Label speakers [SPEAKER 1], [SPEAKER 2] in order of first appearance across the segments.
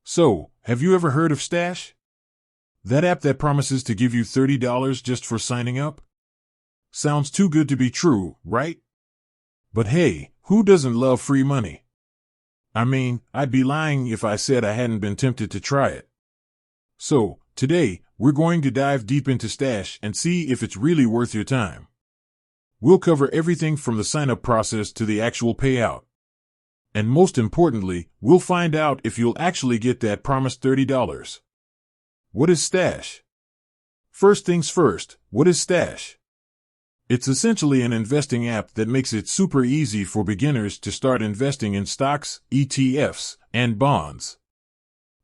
[SPEAKER 1] So, have you ever heard of Stash? That app that promises to give you $30 just for signing up? Sounds too good to be true, right? But hey, who doesn't love free money? I mean, I'd be lying if I said I hadn't been tempted to try it. So, today, we're going to dive deep into Stash and see if it's really worth your time. We'll cover everything from the sign-up process to the actual payout. And most importantly, we'll find out if you'll actually get that promised $30. What is Stash? First things first, what is Stash? It's essentially an investing app that makes it super easy for beginners to start investing in stocks, ETFs, and bonds.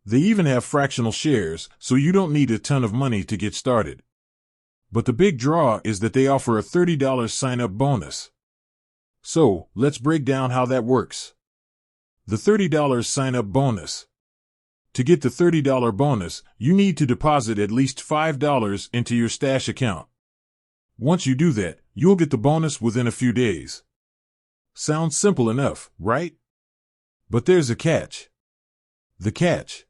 [SPEAKER 1] They even have fractional shares, so you don't need a ton of money to get started. But the big draw is that they offer a $30 sign-up bonus. So, let's break down how that works. The $30 sign-up bonus. To get the $30 bonus, you need to deposit at least $5 into your Stash account. Once you do that, you'll get the bonus within a few days. Sounds simple enough, right? But there's a catch. The catch.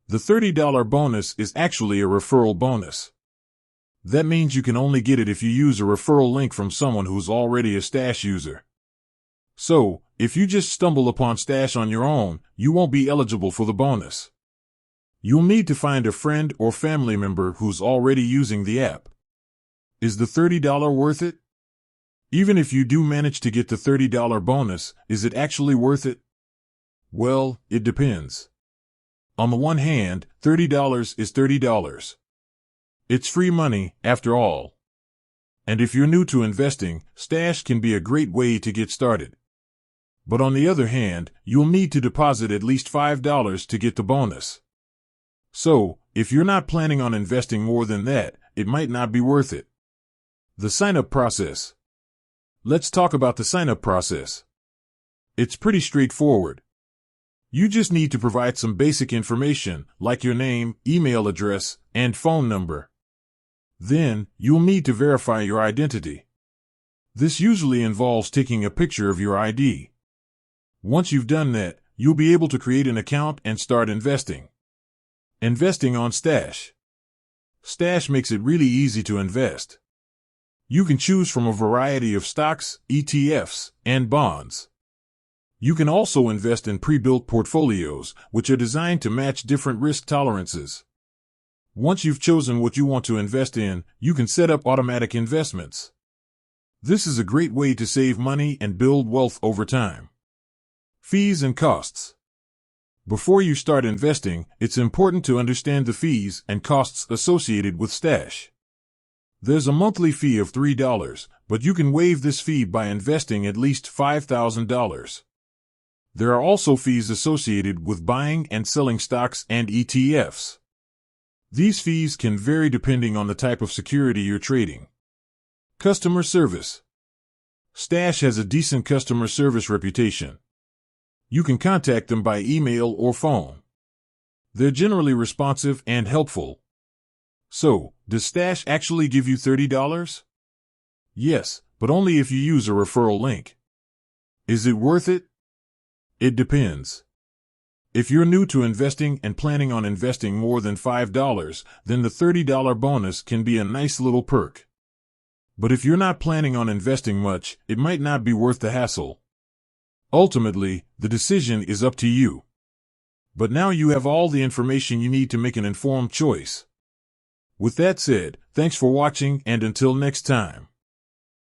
[SPEAKER 1] The $30 bonus is actually a referral bonus. That means you can only get it if you use a referral link from someone who's already a Stash user. So, if you just stumble upon Stash on your own, you won't be eligible for the bonus. You'll need to find a friend or family member who's already using the app. Is the $30 worth it? Even if you do manage to get the $30 bonus, is it actually worth it? Well, it depends. On the one hand, $30 is $30. It's free money, after all. And if you're new to investing, Stash can be a great way to get started. But on the other hand, you'll need to deposit at least $5 to get the bonus. So, if you're not planning on investing more than that, it might not be worth it. The sign-up process. Let's talk about the sign-up process. It's pretty straightforward. You just need to provide some basic information, like your name, email address, and phone number. Then, you'll need to verify your identity. This usually involves taking a picture of your ID. Once you've done that, you'll be able to create an account and start investing. Investing on Stash. Stash makes it really easy to invest. You can choose from a variety of stocks, ETFs, and bonds. You can also invest in pre-built portfolios, which are designed to match different risk tolerances. Once you've chosen what you want to invest in, you can set up automatic investments. This is a great way to save money and build wealth over time. Fees and costs. Before you start investing, it's important to understand the fees and costs associated with Stash. There's a monthly fee of $3, but you can waive this fee by investing at least $5,000. There are also fees associated with buying and selling stocks and ETFs. These fees can vary depending on the type of security you're trading. Customer service. Stash has a decent customer service reputation. You can contact them by email or phone. They're generally responsive and helpful. So, does Stash actually give you $30? Yes, but only if you use a referral link. Is it worth it? It depends. If you're new to investing and planning on investing more than $5, then the $30 bonus can be a nice little perk. But if you're not planning on investing much, it might not be worth the hassle. Ultimately, the decision is up to you. But now you have all the information you need to make an informed choice. With that said, thanks for watching, and until next time.